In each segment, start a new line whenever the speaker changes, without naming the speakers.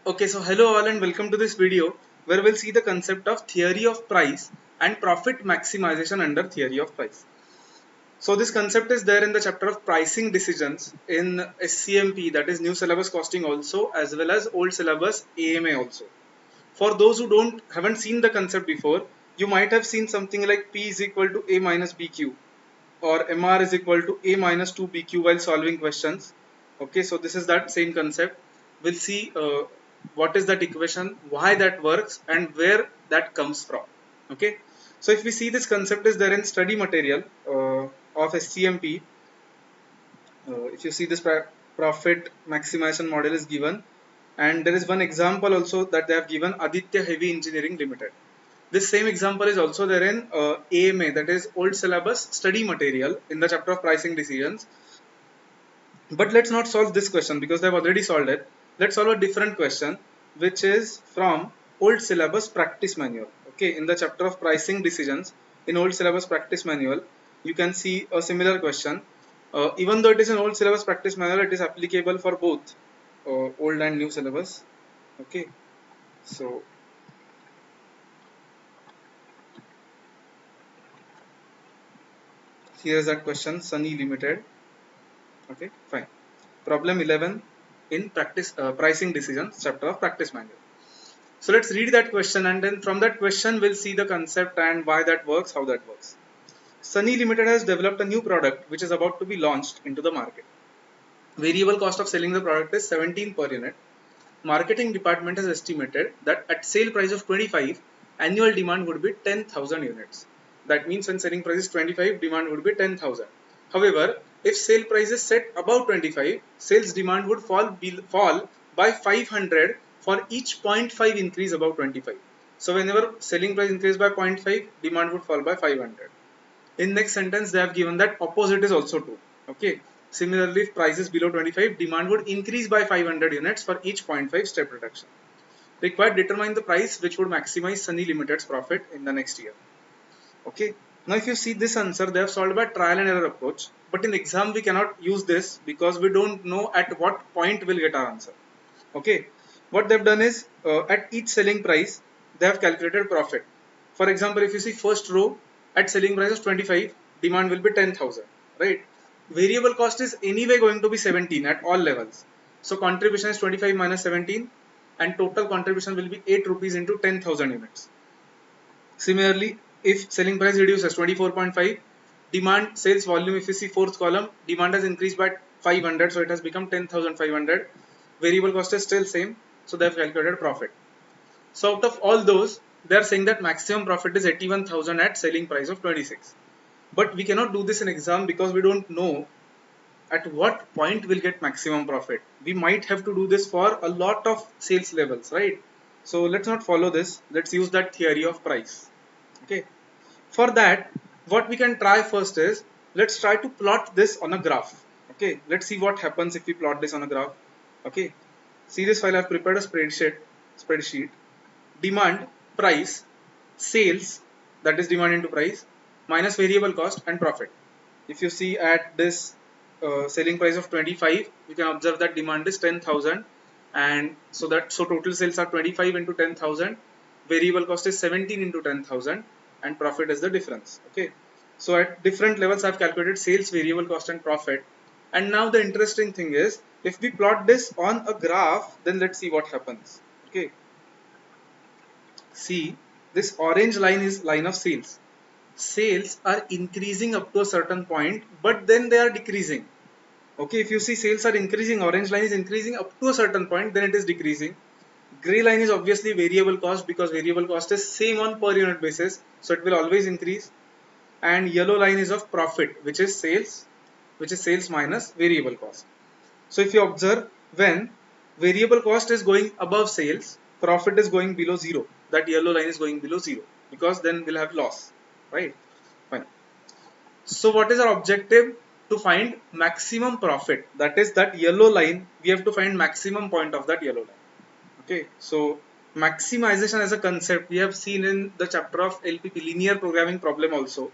Okay, so hello all and welcome to this video where we'll see the concept of theory of price and profit maximization under theory of price. So this concept is there in the chapter of pricing decisions in SCMP, that is new syllabus costing also, as well as old syllabus AMA also. For those who haven't seen the concept before, you might have seen something like P is equal to A minus BQ or MR is equal to A minus 2BQ while solving questions. Okay, so this is that same concept. We'll see what is that equation, why that works, and where that comes from. Okay, so if we see this concept is there in study material of SCMP, if you see this profit maximization model is given, and there is one example also that they have given, Aditya Heavy Engineering Limited. This same example is also there in AMA, that is old syllabus study material in the chapter of pricing decisions. But let's not solve this question because they've already solved it. Let's solve a different question which is from old syllabus practice manual. Okay, in the chapter of pricing decisions in old syllabus practice manual, you can see a similar question. Even though it is an old syllabus practice manual, it is applicable for both old and new syllabus. Okay, so here is that question, Sunny Limited. Okay, fine. Problem 11 in practice pricing decisions chapter of practice manual. So let's read that question, and then from that question we'll see the concept and why that works, how that works. Sunny Limited has developed a new product which is about to be launched into the market. Variable cost of selling the product is 17 per unit. Marketing department has estimated that at sale price of 25, annual demand would be 10,000 units. That means when selling price is 25, demand would be 10,000. However, if sale price is set above 25, sales demand would fall by 500 for each 0.5 increase above 25. So whenever selling price increases by 0.5, demand would fall by 500. In next sentence, they have given that opposite is also true. Okay. Similarly, if price is below 25, demand would increase by 500 units for each 0.5 step reduction. Required determine the price which would maximize Sunny Limited's profit in the next year. Okay. Now, if you see this answer, they have solved by trial and error approach. But in exam, we cannot use this because we don't know at what point we'll get our answer. Okay. What they've done is at each selling price, they have calculated profit. For example, if you see first row at selling price of 25, demand will be 10,000, right? Variable cost is anyway going to be 17 at all levels. So contribution is 25 minus 17 and total contribution will be 8 rupees into 10,000 units. Similarly, if selling price reduces 24.5, demand sales volume, if you see fourth column, demand has increased by 500, so it has become 10,500. Variable cost is still same, so they have calculated profit. So out of all those, they are saying that maximum profit is 81,000 at selling price of 26. But we cannot do this in exam because we don't know at what point we'll get maximum profit. We might have to do this for a lot of sales levels, right? So let's not follow this. Let's use that theory of price. Okay. For that, what we can try first is, let's try to plot this on a graph. Okay. Let's see what happens if we plot this on a graph. Okay. See this file, I've prepared a spreadsheet. Demand, price, sales, that is demand into price, minus variable cost and profit. If you see at this selling price of 25, you can observe that demand is 10,000, and so total sales are 25 into 10,000, variable cost is 17 into 10,000, and profit is the difference. Okay, so at different levels I've calculated sales, variable cost and profit. And now the interesting thing is, if we plot this on a graph, then let's see what happens. Okay, see, this orange line is line of sales. Sales are increasing up to a certain point, but then they are decreasing. Okay, if you see sales are increasing, orange line is increasing up to a certain point, then it is decreasing. Gray line is obviously variable cost because variable cost is same on per unit basis, so it will always increase. And yellow line is of profit, which is sales minus variable cost. So if you observe, when variable cost is going above sales, profit is going below zero. That yellow line is going below zero because then we'll have loss, right? Fine. So what is our objective? To find maximum profit. That is that yellow line. We have to find maximum point of that yellow line. Okay. So maximization as a concept we have seen in the chapter of LPP, linear programming problem also.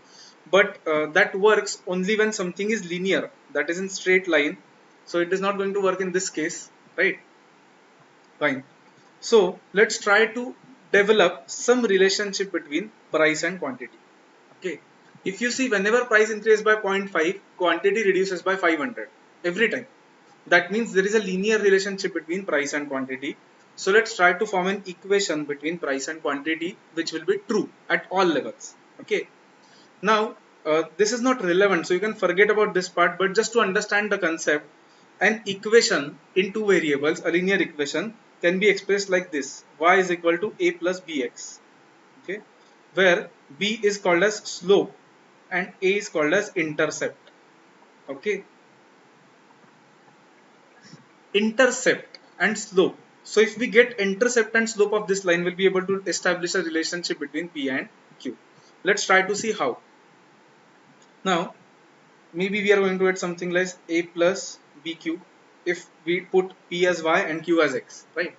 But that works only when something is linear, that is in straight line. So it is not going to work in this case, right? Fine. So let's try to develop some relationship between price and quantity. Okay. If you see, whenever price increases by 0.5, quantity reduces by 500 every time. That means there is a linear relationship between price and quantity. So let's try to form an equation between price and quantity which will be true at all levels. Okay. Now, this is not relevant, so you can forget about this part, but just to understand the concept, an equation in two variables, a linear equation, can be expressed like this: y is equal to a plus bx, okay, where b is called as slope and a is called as intercept. Okay, intercept and slope. So if we get intercept and slope of this line, we'll be able to establish a relationship between p and q. Let's try to see how. Now, maybe we are going to add something like a plus bq if we put p as y and q as x, right?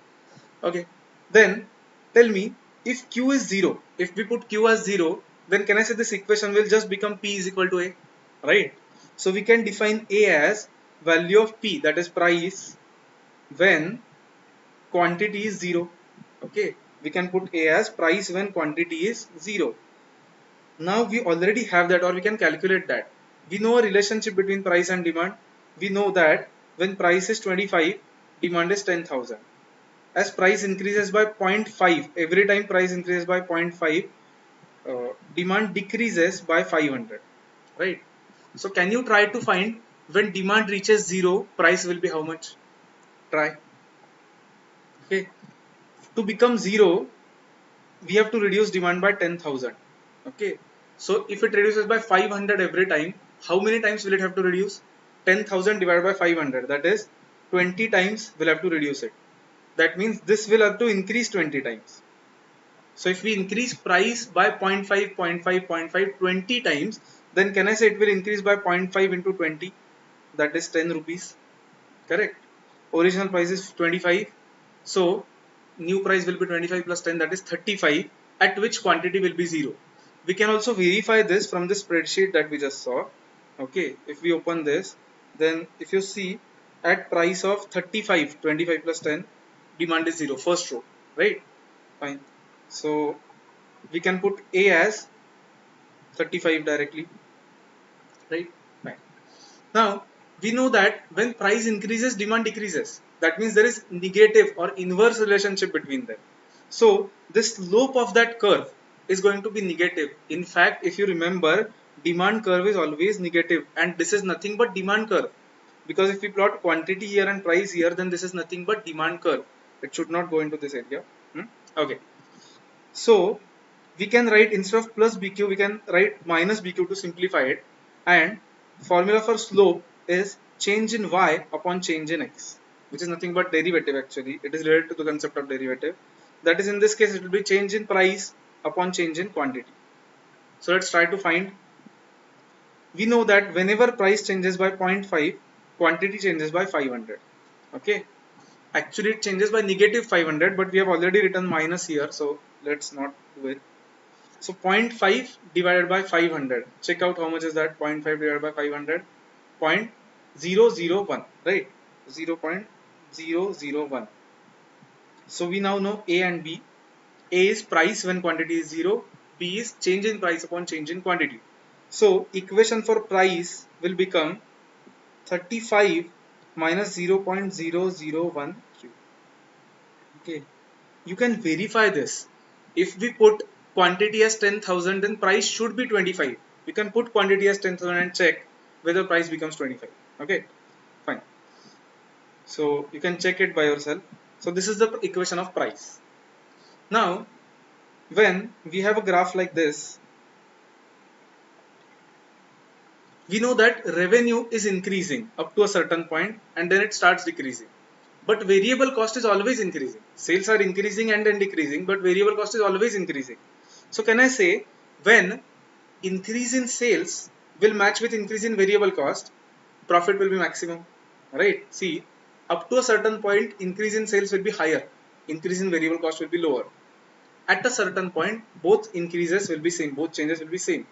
Okay, then tell me, if q is 0, if we put q as 0, then can I say this equation will just become p is equal to a, right? So we can define a as value of p, that is price, when quantity is 0. Okay, we can put a as price when quantity is 0. Now we already have that, or we can calculate that. We know a relationship between price and demand. We know that when price is 25, demand is 10,000. As price increases by 0.5, every time price increases by 0.5, demand decreases by 500, right? So can you try to find when demand reaches 0, price will be how much? Try. Okay. To become 0, we have to reduce demand by 10,000. Okay, so if it reduces by 500 every time, how many times will it have to reduce? 10,000 divided by 500, that is 20 times we'll have to reduce it. That means this will have to increase 20 times. So if we increase price by 0.5, 0.5, 0.5, 20 times, then can I say it will increase by 0.5 into 20, that is 10 rupees, correct? Original price is 25, so new price will be 25 plus 10, that is 35, at which quantity will be 0. We can also verify this from the spreadsheet that we just saw. Okay, if we open this, then if you see, at price of 35, 25 plus 10, demand is 0, first row, right? Fine. So we can put a as 35 directly, right? Fine. Now, we know that when price increases, demand decreases. That means there is negative or inverse relationship between them. So, this slope of that curve is going to be negative. In fact, if you remember, demand curve is always negative, and this is nothing but demand curve. Because if we plot quantity here and price here, then this is nothing but demand curve. It should not go into this area. Okay. So, we can write, instead of plus bq, we can write minus bq to simplify it, and formula for slope is change in y upon change in x, which is nothing but derivative. Actually, it is related to the concept of derivative. That is, in this case, it will be change in price upon change in quantity. So let's try to find. We know that whenever price changes by 0.5, quantity changes by 500. Okay, actually it changes by negative 500, but we have already written minus here, so let's not do it. So 0.5 divided by 500. Check out how much is that. 0.5 divided by 500. 0.001, right? 0.001. So we now know A and B. A is price when quantity is 0. B is change in price upon change in quantity. So equation for price will become 35 minus 0.001 Q. Okay. You can verify this. If we put quantity as 10,000, then price should be 25. You can put quantity as 10,000 and check whether price becomes 25. Okay, fine. So you can check it by yourself. So this is the equation of price. Now, when we have a graph like this, we know that revenue is increasing up to a certain point and then it starts decreasing. But variable cost is always increasing. Sales are increasing and then decreasing, but variable cost is always increasing. So can I say, when increase in sales will match with increase in variable cost, profit will be maximum, right? See, up to a certain point, increase in sales will be higher, increase in variable cost will be lower. At a certain point, both increases will be same, both changes will be same.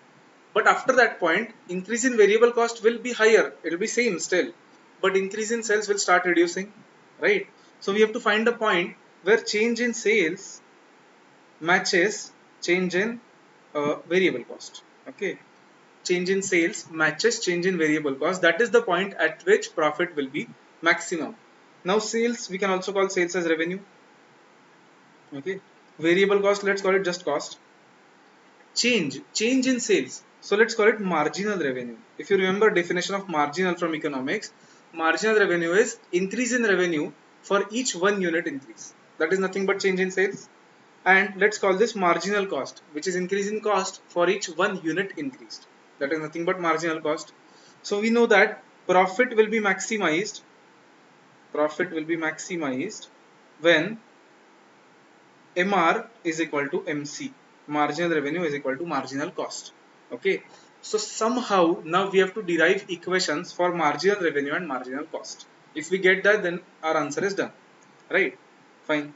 But after that point, increase in variable cost will be higher, it will be same still, but increase in sales will start reducing, right? So we have to find a point where change in sales matches change in variable cost. Okay, change in sales matches change in variable cost. That is the point at which profit will be maximum. Now sales, we can also call sales as revenue. Okay, variable cost, let's call it just cost. Change in sales, so let's call it marginal revenue. If you remember definition of marginal from economics, marginal revenue is increase in revenue for each 1 unit increase. That is nothing but change in sales. And let's call this marginal cost, which is increase in cost for each 1 unit increased. That is nothing but marginal cost. So we know that profit will be maximized when MR is equal to MC, marginal revenue is equal to marginal cost. Okay, so somehow now we have to derive equations for marginal revenue and marginal cost. If we get that, then our answer is done, right? Fine.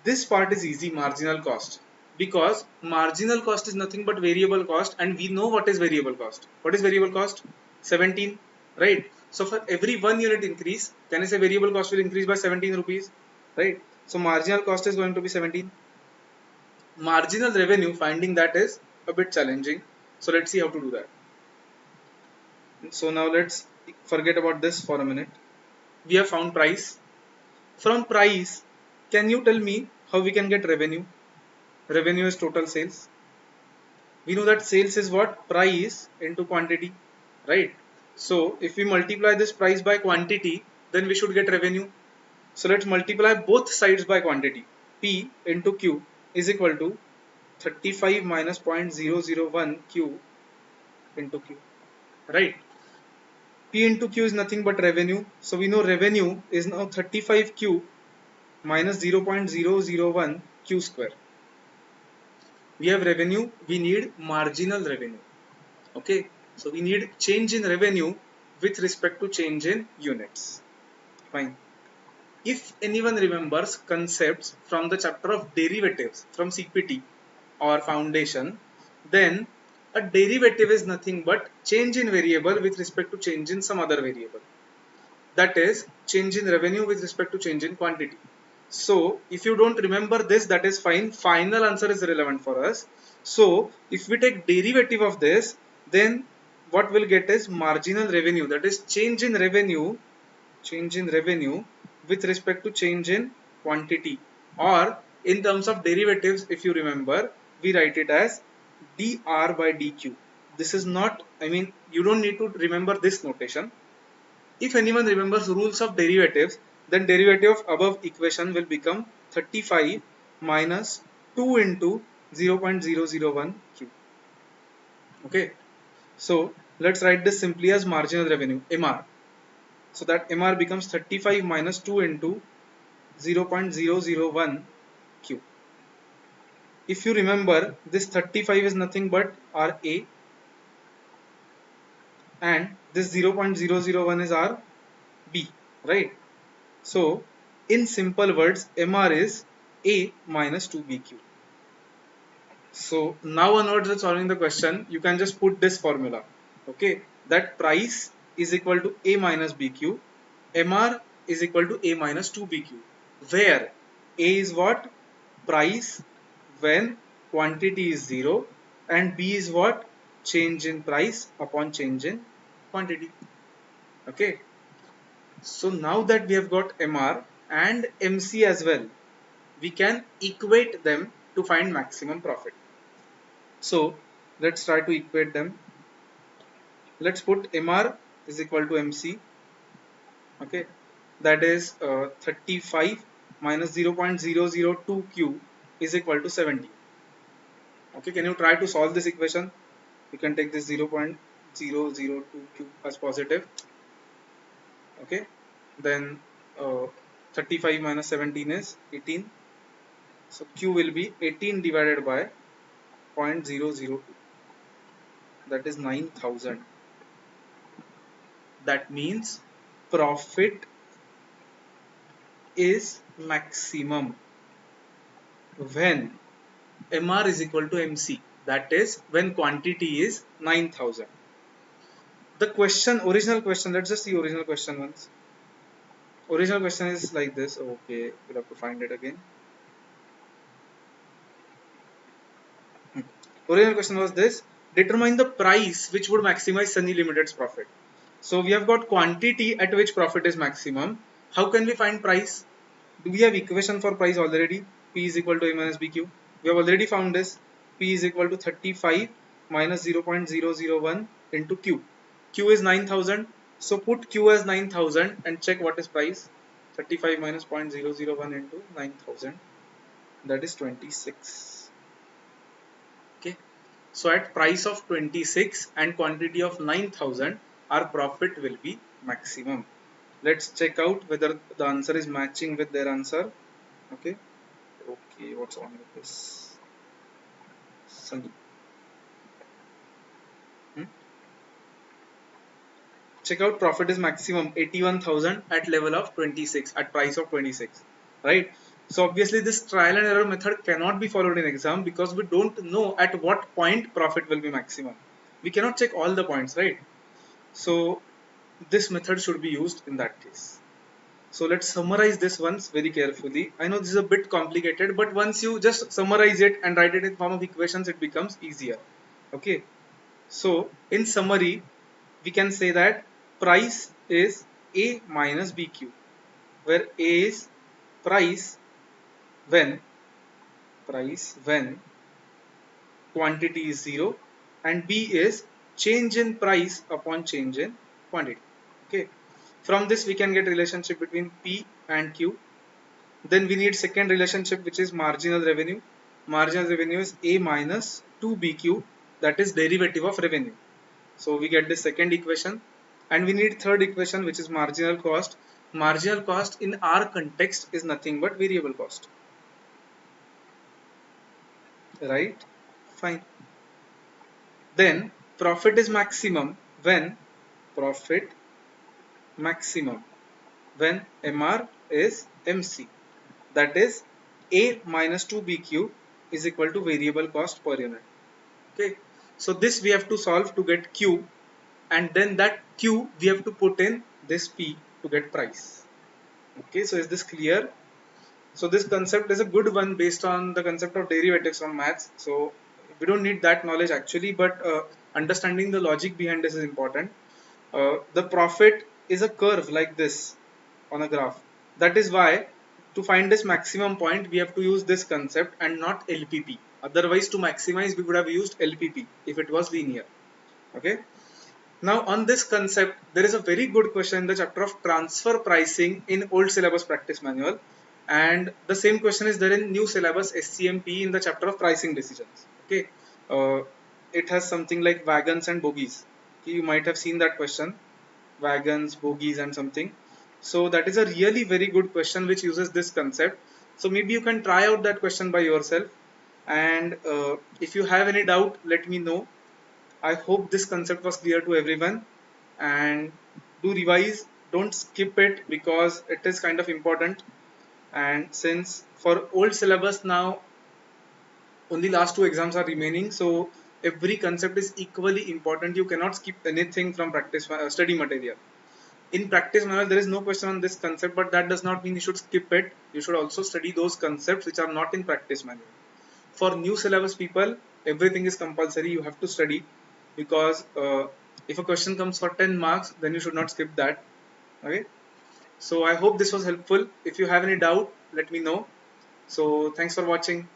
This part is easy, marginal cost, because marginal cost is nothing but variable cost, and we know what is variable cost. What is variable cost? 17, right? So for every 1 unit increase, can I say variable cost will increase by 17 rupees, right? So marginal cost is going to be 17. Marginal revenue, finding that is a bit challenging. So let's see how to do that. So now let's forget about this for a minute. We have found price. From price, can you tell me how we can get revenue? Revenue is total sales. We know that sales is what? Price into quantity, right? So if we multiply this price by quantity, then we should get revenue. So let's multiply both sides by quantity. P into Q is equal to 35 minus 0.001 Q into Q, right? P into Q is nothing but revenue. So we know revenue is now 35Q minus 0.001 Q square. We have revenue, we need marginal revenue. Okay, so we need change in revenue with respect to change in units. Fine. If anyone remembers concepts from the chapter of derivatives from CPT or foundation, then a derivative is nothing but change in variable with respect to change in some other variable. That is change in revenue with respect to change in quantity. So if you don't remember this, that is fine. Final answer is relevant for us. So if we take derivative of this, then what we'll get is marginal revenue. That is change in revenue with respect to change in quantity. Or in terms of derivatives, if you remember, we write it as dr by dq. This is not, I mean, you don't need to remember this notation. If anyone remembers rules of derivatives, then derivative of above equation will become 35 minus 2 into 0.001 q. Okay, so let's write this simply as marginal revenue, MR. So that MR becomes 35 minus 2 into 0.001 q. If you remember, this 35 is nothing but RA, and this 0.001 is RB, right? So in simple words, MR is A minus 2BQ. So now onwards with solving the question, you can just put this formula. Okay, that price is equal to A minus BQ, MR is equal to A minus 2BQ, where A is what? Price when quantity is 0, and B is what? Change in price upon change in quantity. Okay, so now that we have got MR and MC as well, we can equate them to find maximum profit. So let's try to equate them. Let's put MR is equal to MC. Okay, that is 35 minus 0.002Q is equal to 70. Okay, can you try to solve this equation? You can take this 0.002Q as positive. Okay, then 35 minus 17 is 18. So Q will be 18 divided by 0.002. That is 9,000. That means profit is maximum when MR is equal to MC. That is when quantity is 9,000. The question, original question, let's just see original question once. Original question is like this. Okay, we'll have to find it again. Original question was this: determine the price which would maximize Sunny Limited's profit. So we have got quantity at which profit is maximum. How can we find price? Do we have equation for price already? P is equal to A minus BQ. We have already found this. P is equal to 35 minus 0.001 into Q. Q is 9000. So put Q as 9000 and check what is price. 35 minus 0.001 into 9000. That is 26. Okay. So at price of 26 and quantity of 9000, our profit will be maximum. Let's check out whether the answer is matching with their answer. Okay. Okay, what's wrong with this? Sunny. Check out profit is maximum 81,000 at level of 26 at price of 26, right? So obviously this trial and error method cannot be followed in exam because we don't know at what point profit will be maximum. We cannot check all the points, right? So this method should be used in that case. So let's summarize this once very carefully. I know this is a bit complicated, but once you just summarize it and write it in form of equations, it becomes easier. Okay. So in summary, we can say that price is A minus BQ, where A is price when quantity is 0 and B is change in price upon change in quantity. Okay. From this we can get relationship between P and Q. Then we need second relationship, which is marginal revenue. Marginal revenue is A minus 2BQ, that is derivative of revenue. So we get the second equation, and we need third equation, which is marginal cost. Marginal cost in our context is nothing but variable cost, right? Fine. Then profit is maximum when profit maximum when MR is MC, that is A minus 2BQ is equal to variable cost per unit. Okay, so this we have to solve to get Q, and then that Q we have to put in this P to get price. Okay, so is this clear? So this concept is a good one based on the concept of derivatives from maths. So we don't need that knowledge actually, but understanding the logic behind this is important. The profit is a curve like this on a graph. That is why to find this maximum point, we have to use this concept and not LPP. Otherwise, to maximize, we would have used LPP if it was linear. Okay. Now on this concept, there is a very good question in the chapter of transfer pricing in old syllabus practice manual, and the same question is there in new syllabus SCMP in the chapter of pricing decisions. Okay, it has something like wagons and bogies. Okay, you might have seen that question, wagons, bogies, and something. So that is a really very good question which uses this concept. So maybe you can try out that question by yourself, and if you have any doubt, let me know. I hope this concept was clear to everyone, and do revise, don't skip it because it is kind of important. And since for old syllabus now only last two exams are remaining, so every concept is equally important. You cannot skip anything from practice study material. In practice manual there is no question on this concept, but that does not mean you should skip it. You should also study those concepts which are not in practice manual. For new syllabus people, everything is compulsory. You have to study because if a question comes for 10 marks, then you should not skip that. Okay. So I hope this was helpful. If you have any doubt, let me know. So thanks for watching.